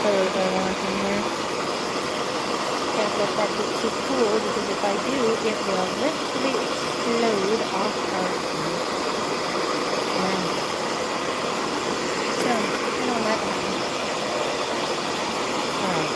colors I want in here. Can't let that get too cool because if I do, it will literally explode off our screen. So, I don't like that. Alright.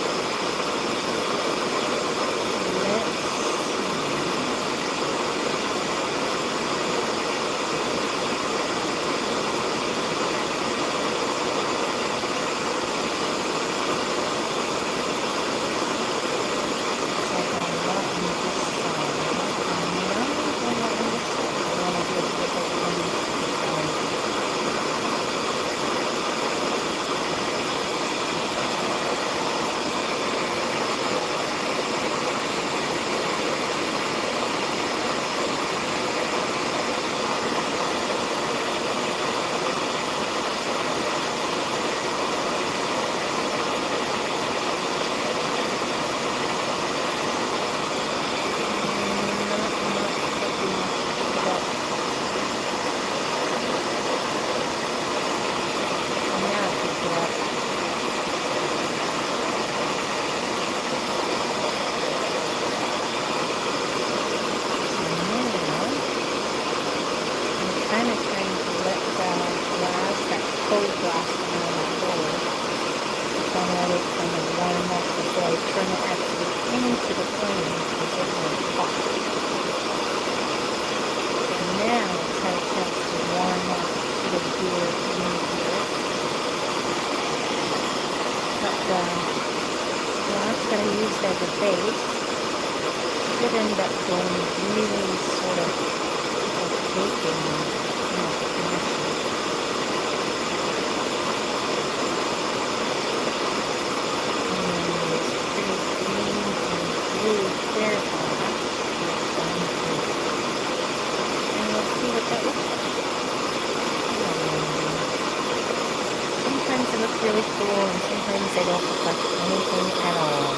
Really cool, and sometimes they don't look like anything at all.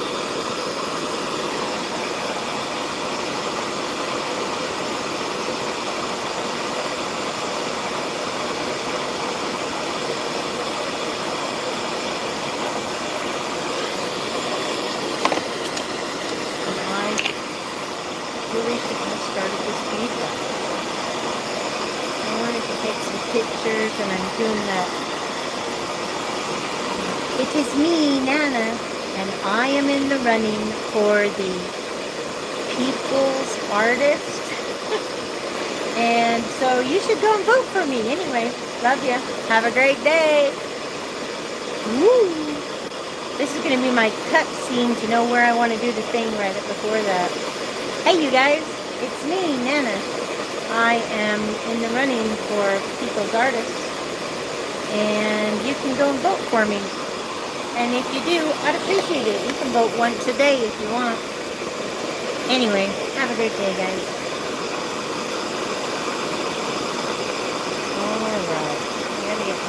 And I really shouldn't have started this video. I wanted to take some pictures, and I'm doing that. It is me, Nana, and I am in the running for the People's Artist. And so you should go and vote for me. Anyway, love you. Have a great day. Woo! This is going to be my cut scene to know where I want to do the thing right before that. Hey, you guys. It's me, Nana. I am in the running for People's Artist. And you can go and vote for me. And if you do, I'd appreciate it. You can vote once a day if you want. Anyway, have a great day, guys. Alright. I gotta get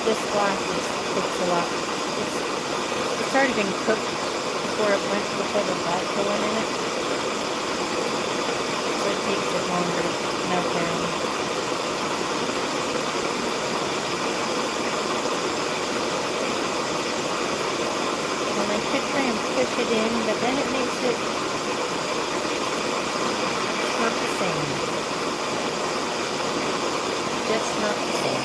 this glass cooks a lot. It's already been cooked before the vodka went in it. So it takes it longer to melt down. Try and push it in, but then it makes it not the same. Just not the same.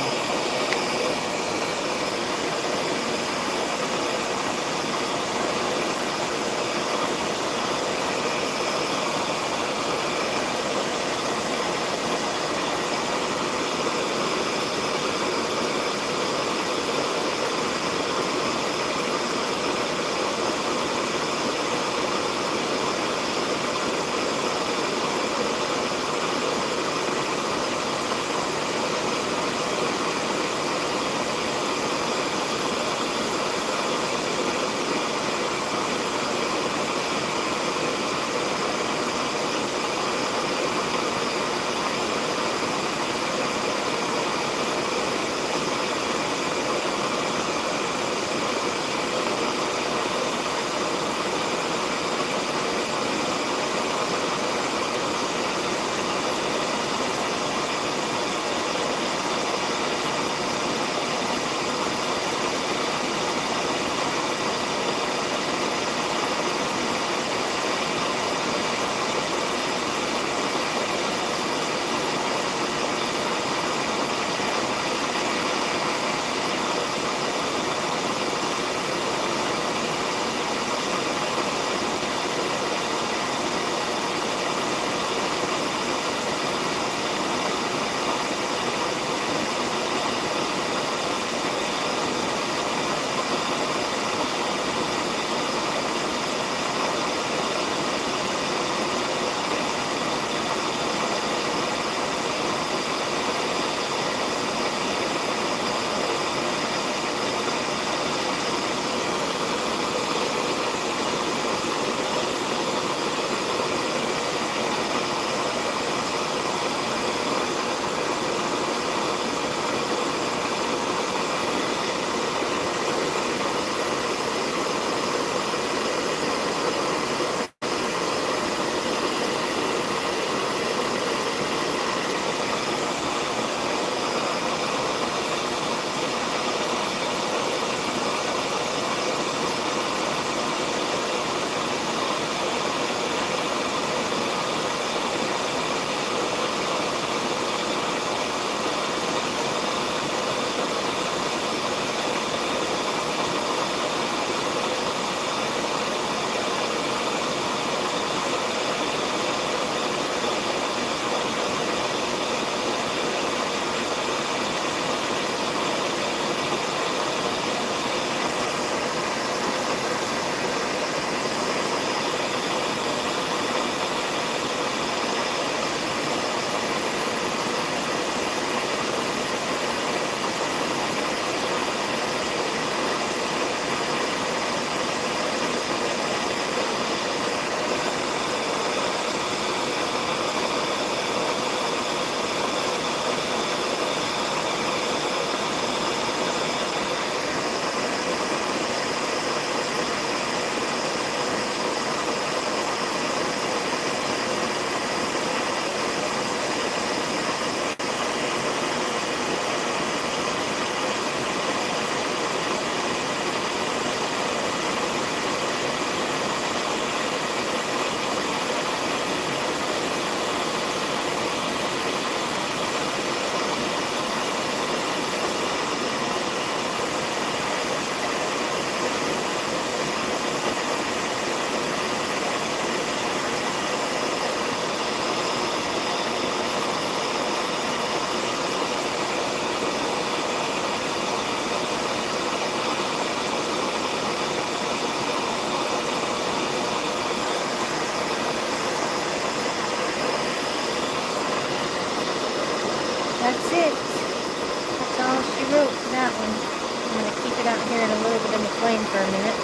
one. I'm going to keep it out here in a little bit in the flame for a minute.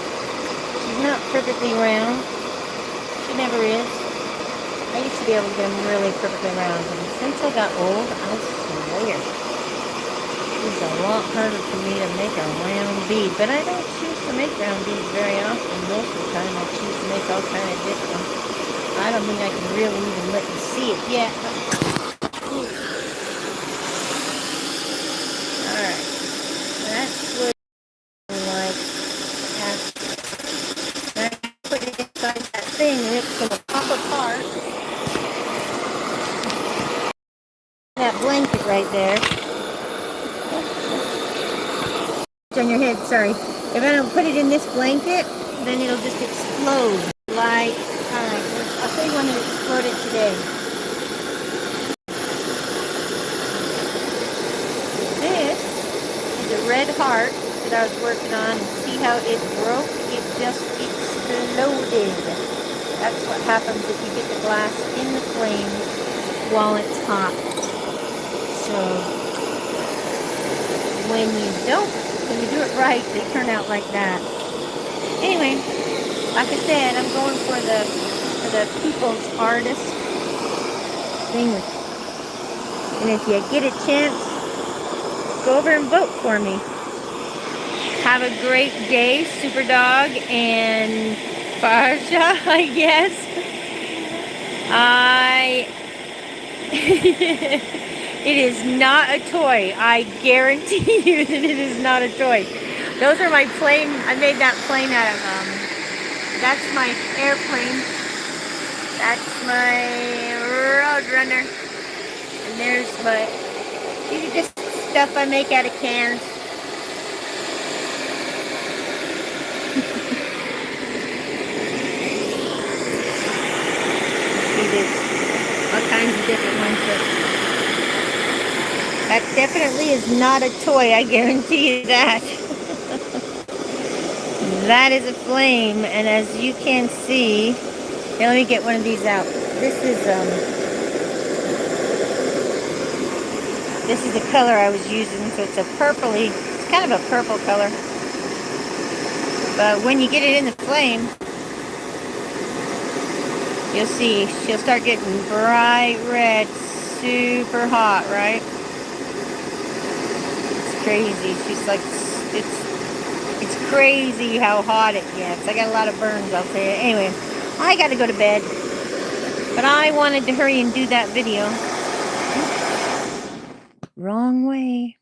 She's not perfectly round. She never is. I used to be able to get them really perfectly round, but since I got old, I swear, it's a lot harder for me to make a round bead. But I don't choose to make round beads very often. Most of the time, I choose to make all kind of different ones. I don't think I can really even let you see it yet. Alright, that's what like after I put it inside that thing, it's going to pop apart. That blanket right there. On your head, sorry. If I don't put it in this blanket, then it'll just explode. Like, alright, I'll show you one that exploded today. This is a red heart that I was working on. See how it broke? It just exploded. That's what happens if you get the glass in the flame while it's hot. So when you do it right, they turn out like that. Anyway, like I said, I'm going for the people's artist thing. And if you get a chance, go over and vote for me. Have a great day, Super Dog and Farsha, I guess. It is not a toy. I guarantee you that it is not a toy. Those are my plane. I made that plane out of that's my airplane. That's my Roadrunner. And there's my, these are just stuff I make out of cans. See this, all kinds of different ones. But that definitely is not a toy, I guarantee you that. That is a flame, and as you can see, here, let me get one of these out. This is the color I was using, so it's a purpley, it's kind of a purple color. But when you get it in the flame, you'll see she'll start getting bright red, super hot, right? It's crazy. She's like, it's crazy how hot it gets. I got a lot of burns, I'll tell you. Anyway, I got to go to bed. But I wanted to hurry and do that video. Wrong way.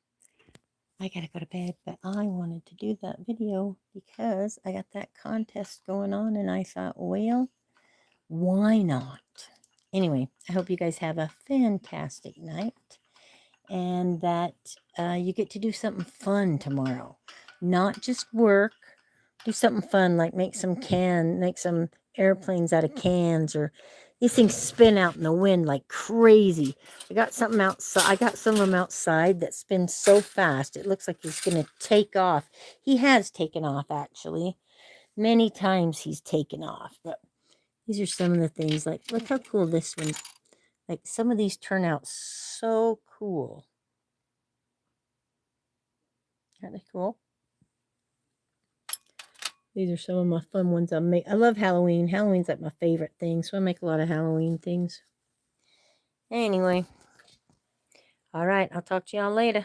I got to go to bed, but I wanted to do that video because I got that contest going on and I thought, well, why not? Anyway, I hope you guys have a fantastic night and that you get to do something fun tomorrow. Not just work. Do something fun like make some airplanes out of cans, or these things spin out in the wind like crazy. I got something outside. I got some of them outside that spin so fast. It looks like he's going to take off. He has taken off, actually. Many times he's taken off. But these are some of the things. Like, look how cool this one. Like, some of these turn out so cool. Aren't they cool? These are some of my fun ones I make. I love Halloween. Halloween's like my favorite thing, so I make a lot of Halloween things. Anyway. All right, I'll talk to y'all later.